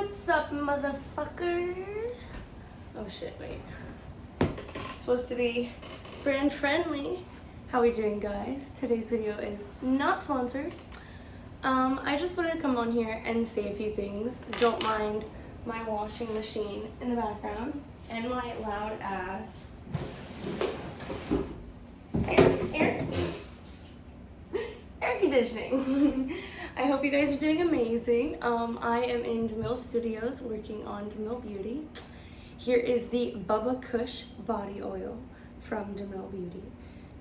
What's up, motherfuckers? Oh shit, wait. It's supposed to be brand friendly. How we doing, guys? Today's video is not sponsored. I just wanted to come on here and say a few things. Don't mind my washing machine in the background and my loud ass air conditioning. I hope you guys are doing amazing. I am in DeMille Studios working on DeMille Beauty. Here is the Bubba Kush body oil from DeMille Beauty.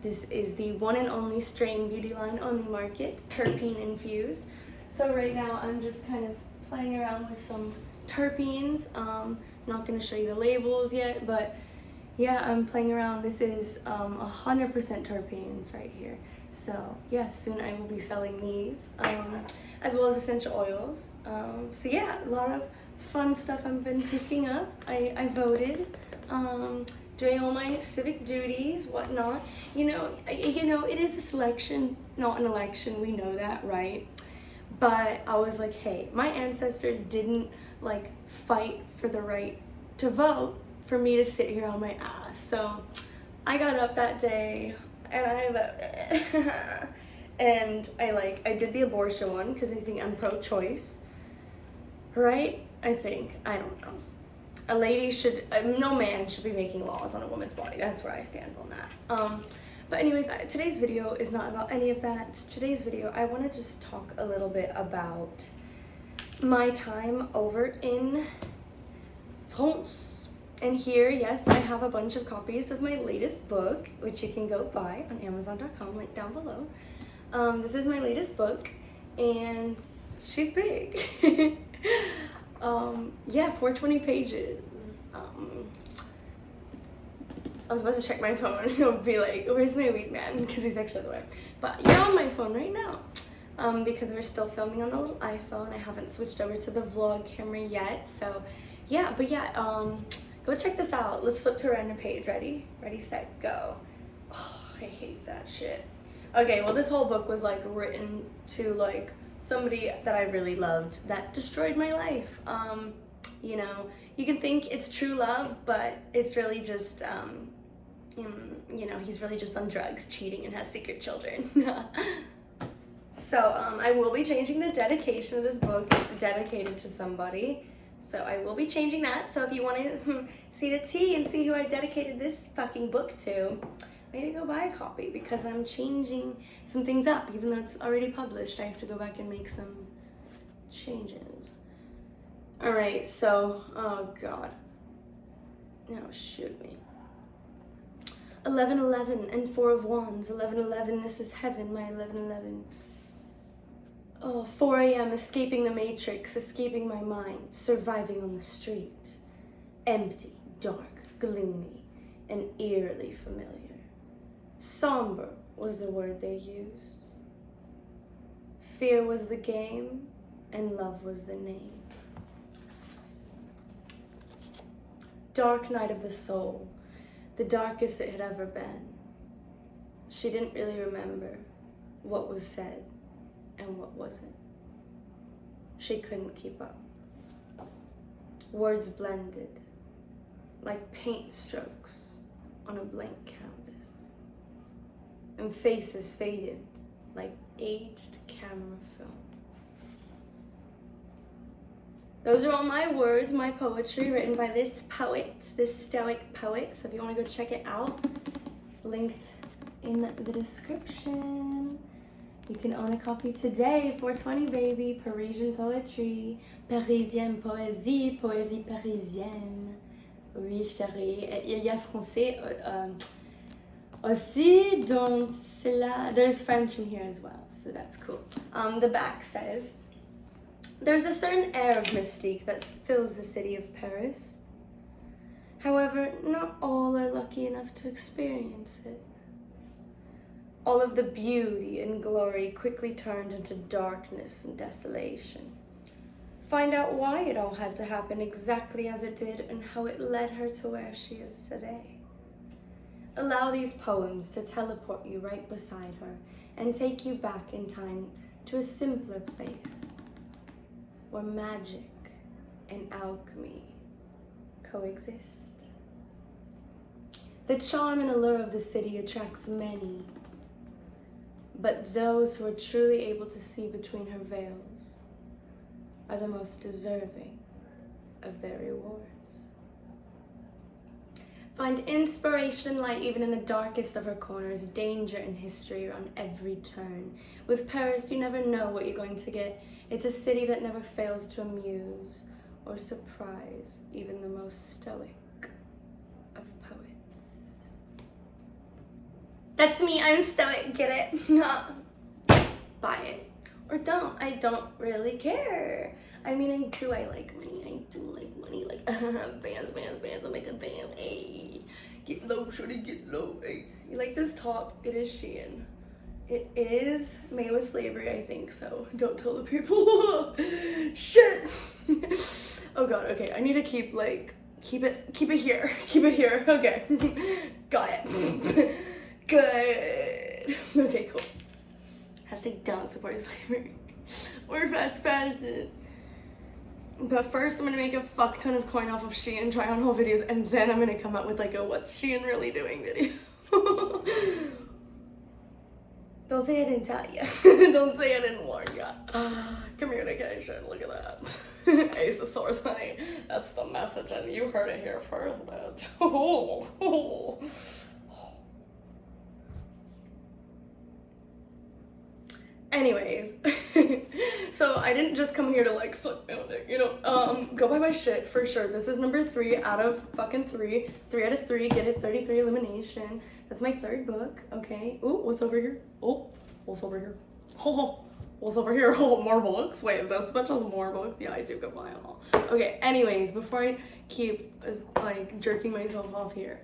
This is the one and only strain beauty line on the market, terpene infused. So right now I'm just kind of playing around with some terpenes. Not going to show you the labels yet, but yeah, I'm playing around. This is 100% terpenes right here. So yeah, soon I will be selling these, as well as essential oils. So yeah, a lot of fun stuff I've been picking up. I voted, doing all my civic duties, whatnot. You know, it is a selection, not an election. We know that, right? But I was like, hey, my ancestors didn't like fight for the right to vote for me to sit here on my ass. So I got up that day and I voted. And I did the abortion one because I think I'm pro-choice, right? I don't know. A lady should, no man should be making laws on a woman's body. That's where I stand on that. But anyways, today's video is not about any of that. Today's video, I want to just talk a little bit about my time over in France. And here, yes, I have a bunch of copies of my latest book, which you can go buy on Amazon.com, link down below. This is my latest book, and she's big. Yeah, 420 pages. I was about to check my phone. It'll be like, where's my weed man? Because he's actually the way. But you're on my phone right now. Because we're still filming on the little iPhone. I haven't switched over to the vlog camera yet. So yeah, but yeah, go check this out. Let's flip to a random page. Ready? Ready, set, go. Oh, I hate that shit. Okay, well this whole book was like written to like somebody that I really loved that destroyed my life. You know, you can think it's true love, but it's really just, you know, he's really just on drugs, cheating, and has secret children. So I will be changing the dedication of this book. It's dedicated to somebody. So I will be changing that. So if you want to see the tea and see who I dedicated this fucking book to, maybe go buy a copy because I'm changing some things up. Even though it's already published, I have to go back and make some changes. All right, so, oh God. No, shoot me. 1111 and 4 of Wands. 1111, this is heaven, my 1111. Oh, 4 a.m., escaping the matrix, escaping my mind, surviving on the street. Empty, dark, gloomy, and eerily familiar. Somber was the word they used. Fear was the game, and love was the name. Dark night of the soul, the darkest it had ever been. She didn't really remember what was said and what wasn't. She couldn't keep up. Words blended like paint strokes on a blank canvas, and faces faded like aged camera film. Those are all my words, my poetry, written by this poet, this stoic poet. So if you want to go check it out, linked in the description. You can own a copy today, 420 baby, Parisian poetry, Parisienne poésie, poésie parisienne. Oui, chérie. Il y a français aussi, donc cela. There's French in here as well, so that's cool. The back says, there's a certain air of mystique that fills the city of Paris. However, not all are lucky enough to experience it. All of the beauty and glory quickly turned into darkness and desolation. Find out why it all had to happen exactly as it did and how it led her to where she is today. Allow these poems to teleport you right beside her and take you back in time to a simpler place where magic and alchemy coexist. The charm and allure of the city attracts many, but those who are truly able to see between her veils are the most deserving of their rewards. Find inspiration and light even in the darkest of her corners, danger and history on every turn. With Paris, you never know what you're going to get. It's a city that never fails to amuse or surprise even the most stoic of poets. That's me, I'm stoic, get it? Buy it. Or don't, I don't really care. I mean, I like money, like bands, I'll make a band, ayy. Get low, shorty, get low, ayy. You like this top? It is Shein. It is made with slavery, I think, so don't tell the people. Shit! Oh god, okay, I need to keep it here, okay. Got it. Good. Okay, cool. Hashtag don't support slavery or fast fashion. But first I'm gonna make a fuck ton of coin off of Shein, try on haul videos, and then I'm gonna come out with like a what's Shein really doing video. Don't say I didn't tell you. Don't say I didn't warn you. Communication, look at that. Ace of Swords, honey. That's the message, and you heard it here first, bitch. Anyways, so I didn't just come here to like suck my own dick, you know, go buy my shit for sure. This is number 3 out of fucking 3. 3 out of 3, get it, 33 elimination. That's my 3rd book, okay. Ooh, what's over here? Oh, what's over here? Oh, what's over here? Oh, more books. Wait, this bitch has more books? Yeah, I do go buy them all. Okay, anyways, before I keep like jerking myself off here,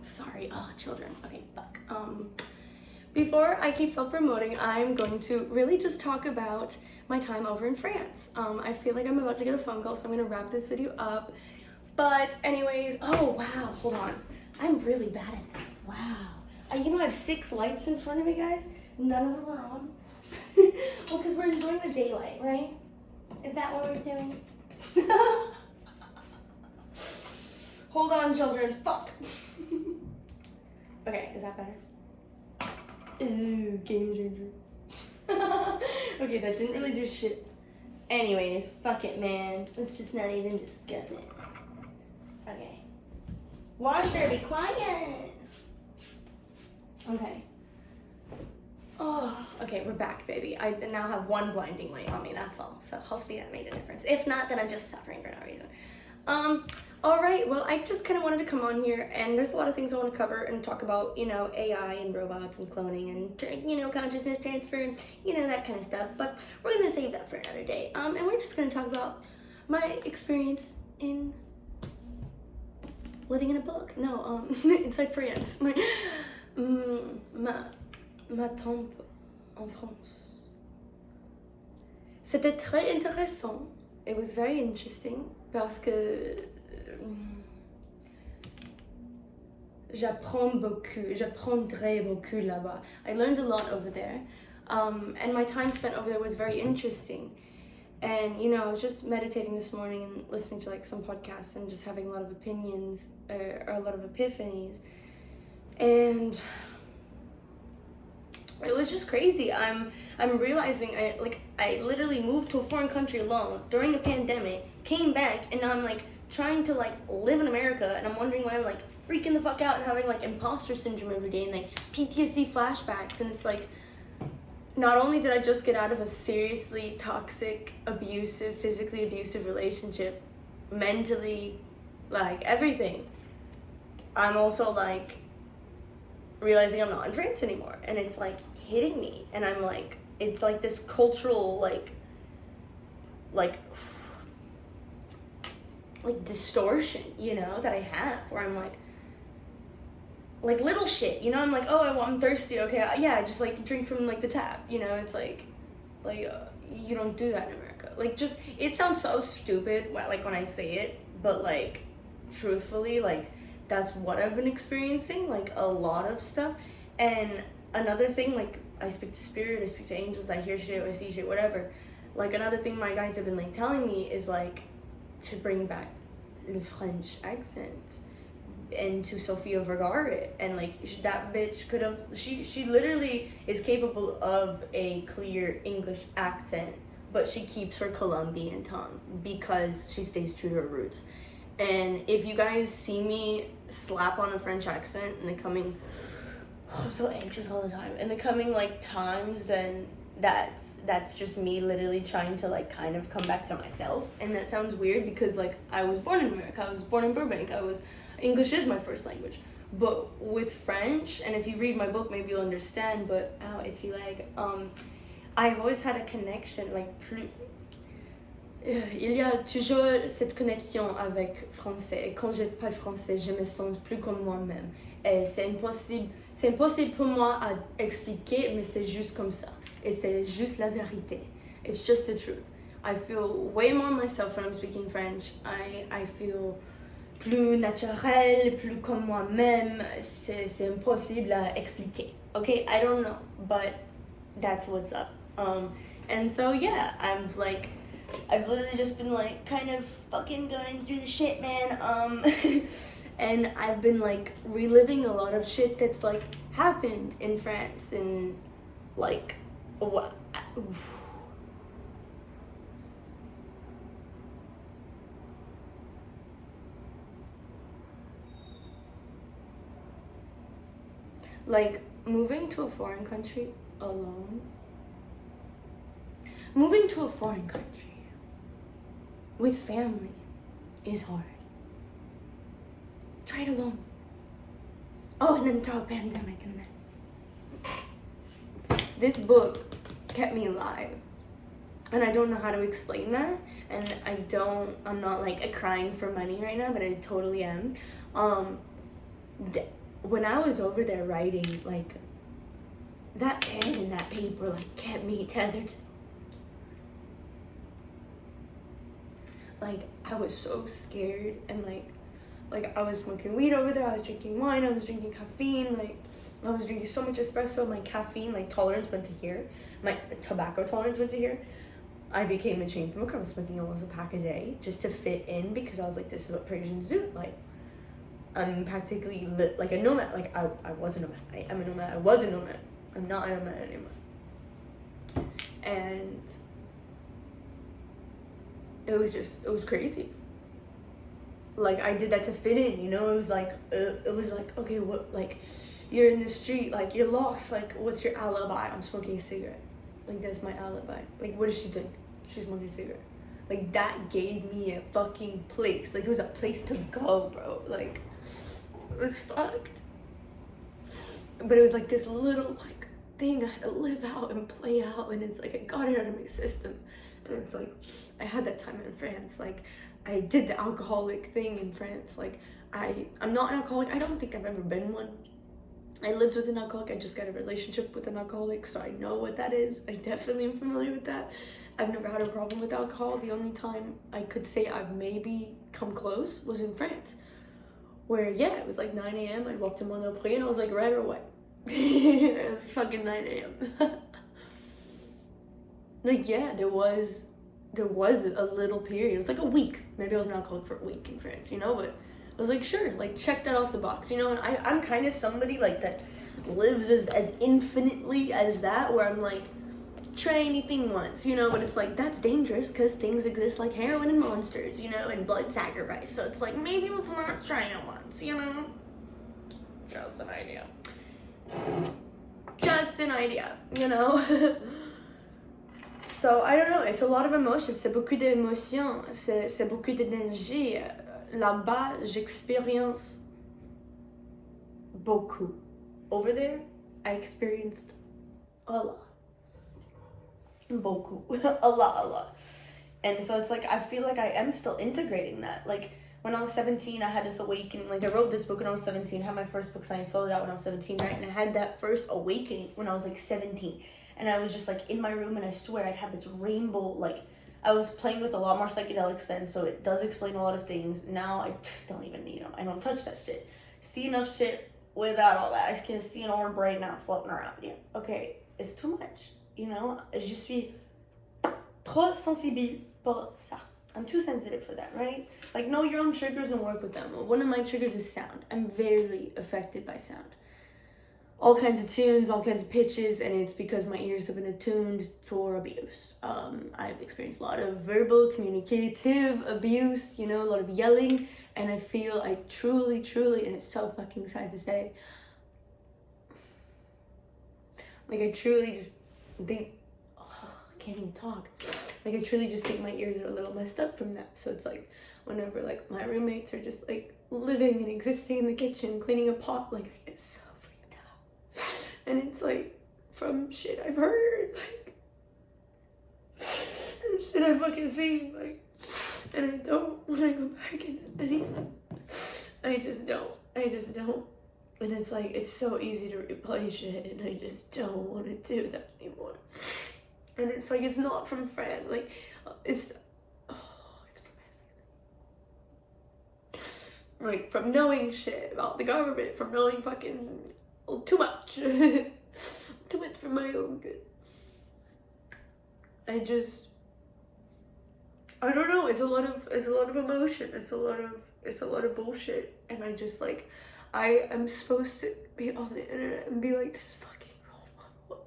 sorry, children, okay, fuck. Before I keep self-promoting, I'm going to really just talk about my time over in France. I feel like I'm about to get a phone call, so I'm gonna wrap this video up. But anyways, oh wow, hold on. I'm really bad at this, wow. You know I have 6 lights in front of me, guys. None of them are on. Well, because we're enjoying the daylight, right? Is that what we're doing? Hold on, children, fuck. Okay, is that better? Ooh, game changer. Okay, that didn't really do shit. Anyways, fuck it, man. Let's just not even discuss it. Okay. Washer, be quiet. Okay. Oh, okay, we're back, baby. I now have 1 blinding light on me, that's all. So hopefully that made a difference. If not, then I'm just suffering for no reason. Alright, well, I just kind of wanted to come on here, and there's a lot of things I want to cover and talk about, you know, AI and robots and cloning and, you know, consciousness transfer and, you know, that kind of stuff. But we're going to save that for another day. And we're just going to talk about my experience in living in a book. No, inside France. Ma tombe en France. C'était très intéressant. It was very interesting parce que j'apprendrai beaucoup là-bas. I learned a lot over there, and my time spent over there was very interesting. And you know, I was just meditating this morning and listening to like some podcasts and just having a lot of opinions or a lot of epiphanies, and it was just crazy. I'm realizing I literally moved to a foreign country alone during a pandemic, came back, and now I'm like trying to like live in America, and I'm wondering why I'm like freaking the fuck out and having like imposter syndrome every day and like PTSD flashbacks. And it's like, not only did I just get out of a seriously toxic, abusive, physically abusive relationship, mentally, like everything, I'm also like realizing I'm not in France anymore, and it's like hitting me, and I'm like, it's like this cultural like distortion, you know, that I have, where I'm like little shit, you know, I'm like, oh, I'm thirsty, okay, yeah, I just like drink from like the tap, you know, it's like you don't do that in America. Like, just, it sounds so stupid like when I say it, but like truthfully, like that's what I've been experiencing, like a lot of stuff. And another thing, like I speak to spirit, I speak to angels, I hear shit, I see shit, whatever. Like another thing my guides have been like telling me is like, to bring back the French accent into Sofia Vergara, and like that bitch could have, she literally is capable of a clear English accent, but she keeps her Colombian tongue because she stays true to her roots. And if you guys see me slap on a French accent in the coming, I'm so anxious all the time, in the coming like times, then that's just me literally trying to like kind of come back to myself. And that sounds weird because like I was born in America, I was born in Burbank, English is my first language. But with French, and if you read my book, maybe you'll understand, but ow, itchy leg. I've always had a connection, like il y a toujours cette connexion avec français. Et quand je parle français, je me sens plus comme moi-même. Et c'est impossible pour moi à expliquer, mais c'est juste comme ça. Et c'est juste la vérité. It's just the truth. I feel way more myself when I'm speaking French. I feel plus naturel, plus comme moi-même. C'est impossible à expliquer. Okay, I don't know, but that's what's up. And so yeah, I've literally just been like kind of fucking going through the shit, man. And I've been like reliving a lot of shit that's like happened in France, and like what. Like moving to a foreign country alone. Moving to a foreign country with family is hard. Try it alone. Oh, and then throw a pandemic in there. This book kept me alive. And I don't know how to explain that. And I'm not like crying for money right now, but I totally am. When I was over there writing, like, that pen and that paper, like, kept me tethered to. Like, I was so scared, and like I was smoking weed over there, I was drinking wine, I was drinking caffeine, like, I was drinking so much espresso, my caffeine, like, tolerance went to here, my tobacco tolerance went to here. I became a chain smoker. I was smoking almost a pack a day just to fit in, because I was like, this is what Parisians do. Like, I'm practically like a nomad. Like, I was a nomad. I am a nomad. I was a nomad. I'm not a nomad anymore. And it was crazy. Like, I did that to fit in, you know? It was like, okay, what, like, you're in the street, like, you're lost. Like, what's your alibi? I'm smoking a cigarette. Like, that's my alibi. Like, what is she doing? She's smoking a cigarette. Like, that gave me a fucking place. Like, it was a place to go, bro. Like, it was fucked. But it was like this little, like, thing I had to live out and play out. And it's like, I got it out of my system. And it's like, I had that time in France. Like, I did the alcoholic thing in France. Like, I'm not an alcoholic. I don't think I've ever been one. I lived with an alcoholic. I just got a relationship with an alcoholic, so I know what that is. I definitely am familiar with that. I've never had a problem with alcohol. The only time I could say I've maybe come close was in France, where, yeah, it was like 9 a.m. I'd walk to Monoprix and I was like, red or white? It was fucking 9 a.m. Like, yeah, there was a little period. It was like a week. Maybe I was an alcoholic for a week in France, you know, but I was like, sure, like, check that off the box, you know. And I'm kind of somebody like that lives as infinitely as that, where I'm like, try anything once, you know. But it's like, that's dangerous because things exist like heroin and monsters, you know, and blood sacrifice. So it's like, maybe let's not try it once, you know. Just an idea. Just an idea, you know. So I don't know, it's a lot of emotions. C'est beaucoup d'émotions, c'est beaucoup d'énergie. Là-bas, j'expérience beaucoup. Over there, I experienced a lot. Beaucoup. a lot. And so it's like, I feel like I am still integrating that. Like, when I was 17, I had this awakening. Like, I wrote this book when I was 17, had my first book signed, sold it out when I was 17, right? And I had that first awakening when I was like 17. And I was just like in my room, and I swear I'd have this rainbow, like, I was playing with a lot more psychedelics then, so it does explain a lot of things. Now I don't even need them. I don't touch that shit. See enough shit without all that. I can see an orb right now floating around. Yeah, okay, it's too much, you know? Je suis trop sensible pour ça. I'm too sensitive for that, right? Like, know your own triggers and work with them. One of my triggers is sound. I'm very affected by sound. All kinds of tunes, all kinds of pitches, and it's because my ears have been attuned for abuse. I've experienced a lot of verbal, communicative abuse, you know, a lot of yelling, and I feel I truly, and it's so fucking sad to say, like, I truly just think, oh, I can't even talk. Like, I truly just think my ears are a little messed up from that. So it's like, whenever, like, my roommates are just, like, living and existing in the kitchen, cleaning a pot, like, I get so freaked out. And it's, like, from shit I've heard, like, and shit I've fucking seen, like, and I don't want to go back into any, I just don't. And it's, like, it's so easy to replay shit, and I just don't want to do that anymore. And it's like, it's not from friends, like, it's from everything. Like, from knowing shit about the government, from knowing fucking too much. Too much for my own good. I don't know, it's a lot of emotion, it's a lot of bullshit, and I just, like, I am supposed to be on the internet and be like this fucking role model.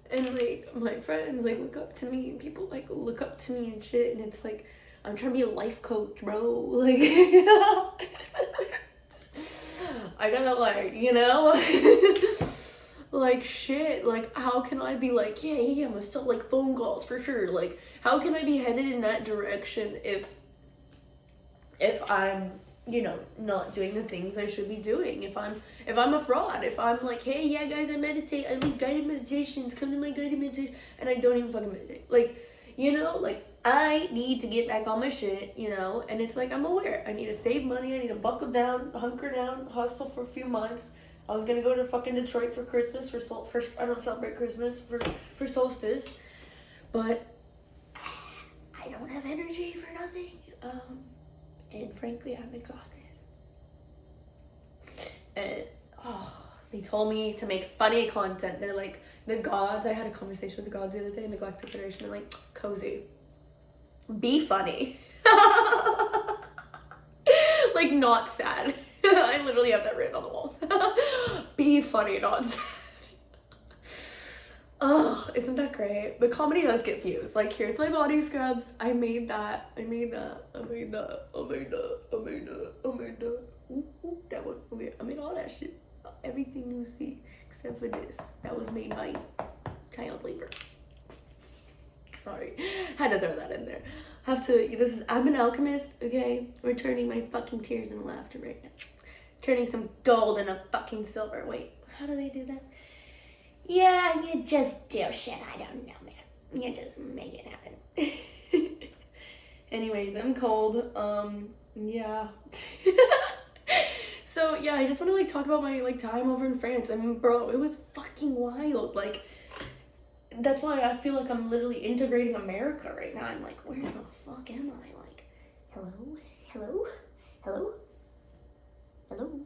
And, like, my friends, like, look up to me, and people, like, look up to me and shit, and it's like, I'm trying to be a life coach, bro. Like, I gotta, like, you know, like, shit, like, how can I be like, yeah, I'm gonna sell, like, phone calls for sure. Like, how can I be headed in that direction if I'm, you know, not doing the things I should be doing, if I'm a fraud, if I'm like, hey, yeah, guys, I meditate, I lead guided meditations, come to my guided meditation, and I don't even fucking meditate. Like, you know, like, I need to get back on my shit, you know, and it's like, I'm aware, I need to save money, I need to buckle down, hunker down, hustle for a few months. I was gonna go to fucking Detroit for Christmas, I don't celebrate Christmas, for solstice, but I don't have energy for nothing, and frankly, I'm exhausted. And, they told me to make funny content. They're like, the gods, I had a conversation with the gods the other day in the Galactic Federation. They're like, Cozy, be funny. Like, not sad. I literally have that written on the wall. Be funny, not sad. Oh, isn't that great? But comedy does get views. Like, here's my body scrubs. I made that. Ooh, that one. Okay, I made all that shit. Everything you see, except for this. That was made by child labor. Sorry. Had to throw that in there. I'm an alchemist, okay? We're turning my fucking tears into laughter right now. Turning some gold into fucking silver. Wait, how do they do that? Yeah, you just do shit. I don't know, man. You just make it happen. Anyways, I'm cold. Yeah. So, yeah, I just want to, like, talk about my, like, time over in France. I mean, bro, it was fucking wild. Like, that's why I feel like I'm literally integrating America right now. I'm like, where the fuck am I? Like, hello? Where am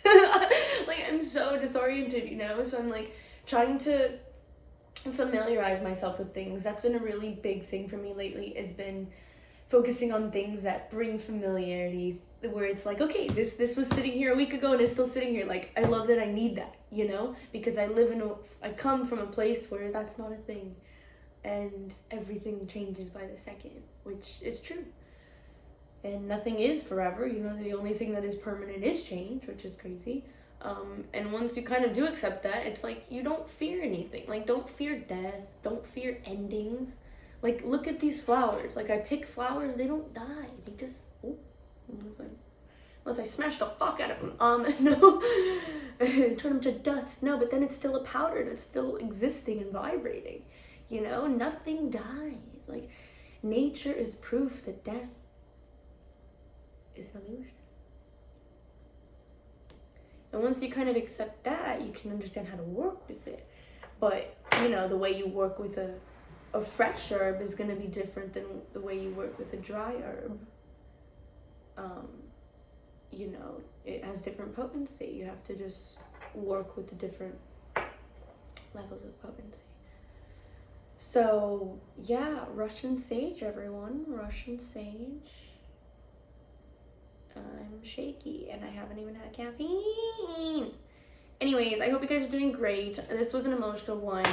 I? Like, I'm so disoriented, you know? So I'm, like, trying to familiarize myself with things. That's been a really big thing for me lately, has been focusing on things that bring familiarity, where it's like, okay, this was sitting here a week ago and it's still sitting here. Like, I love that I need that, you know, because I come from a place where that's not a thing, and everything changes by the second, which is true, and nothing is forever, you know. The only thing that is permanent is change, which is crazy. And once you kind of do accept that, it's like, you don't fear anything. Like, don't fear death, don't fear endings. Like, look at these flowers. Like, I pick flowers, they don't die. They just, unless I smash the fuck out of them. No, turn them to dust. No, but then it's still a powder and it's still existing and vibrating. You know, nothing dies. Like, nature is proof that death is an illusion. And once you kind of accept that, you can understand how to work with it. But, you know, the way you work with a fresh herb is going to be different than the way you work with a dry herb. You know, it has different potency. You have to just work with the different levels of potency. So yeah, Russian sage, everyone. Russian sage. I'm shaky and I haven't even had caffeine. Anyways, I hope you guys are doing great. This was an emotional one.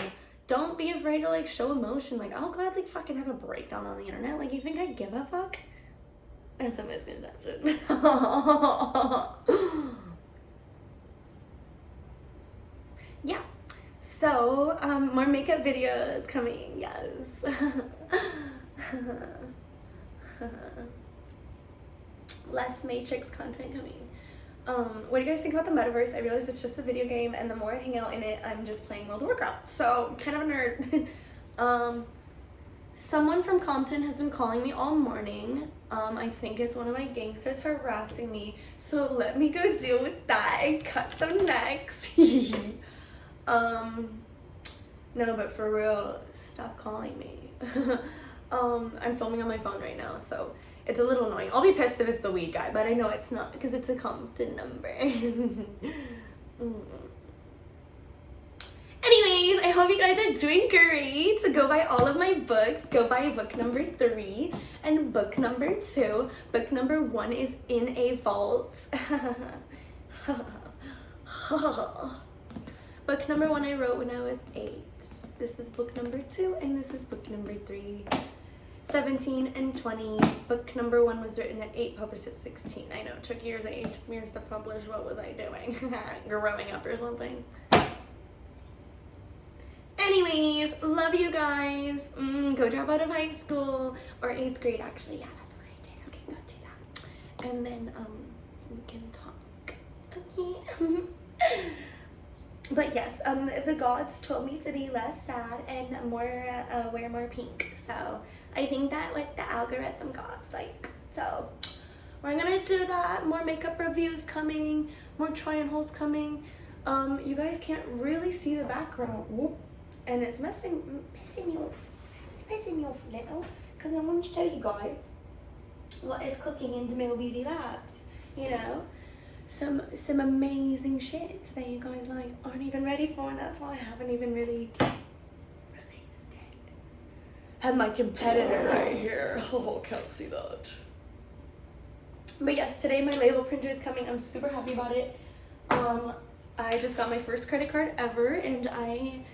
Don't be afraid to like show emotion. Like, I'll gladly fucking have a breakdown on the internet. Like, you think I give a fuck? That's a misconception. Yeah. So, more makeup videos coming. Yes. Less Matrix content coming. What do you guys think about the metaverse? I realize it's just a video game, and the more I hang out in it, I'm just playing World of Warcraft. So, kind of a nerd. Someone from Compton has been calling me all morning. I think it's one of my gangsters harassing me. So let me go deal with that and cut some necks. No, but for real, stop calling me. I'm filming on my phone right now, so it's a little annoying. I'll be pissed if it's the weed guy, but I know it's not because it's a Compton number. Anyways, I hope you guys are doing great. So go buy all of my books. Go buy book number 3 and book number 2. Book number 1 is in a vault. Book number 1 I wrote when I was 8. This is book number 2 and this is book number 3. 17 and 20. Book number 1 was written at 8, published at 16. I know, it took years, 8 years to publish. What was I doing? Growing up or something. Anyways, love you guys. Go drop out of high school or 8th grade. Actually, yeah, that's what I did. Okay, go do that. And then we can talk. Okay. But yes, the gods told me to be less sad and more wear more pink. So I think that what the algorithm gods like. So we're gonna do that. More makeup reviews coming. More try on hauls coming. You guys can't really see the background. Whoop. And it's pissing me off. It's pissing me off a little because I want to show you guys what is cooking in DeMille Beauty Labs. You know, some amazing shit that you guys like aren't even ready for, and that's why I haven't even really released it. Have my competitor right here. Oh, can't see that. But yes, today my label printer is coming. I'm super happy about it. I just got my first credit card ever, and I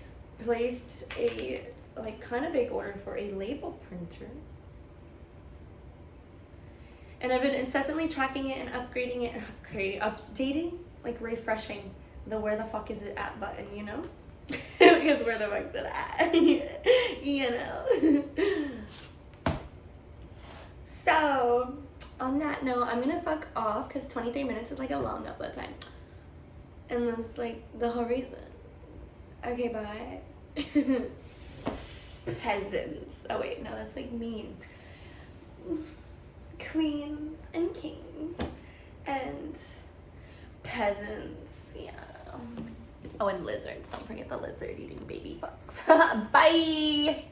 placed a like kind of big order for a label printer, and I've been incessantly tracking it and updating, like refreshing the where the fuck is it at button, you know, because where the fuck is it at, you know. So on that note, I'm gonna fuck off because 23 minutes is like a long upload time, and that's like the whole reason. Okay, bye. Peasants. Oh wait, no, that's like mean. Queens and kings and peasants. Yeah. Oh, and lizards. Don't forget the lizard eating baby fucks. Bye.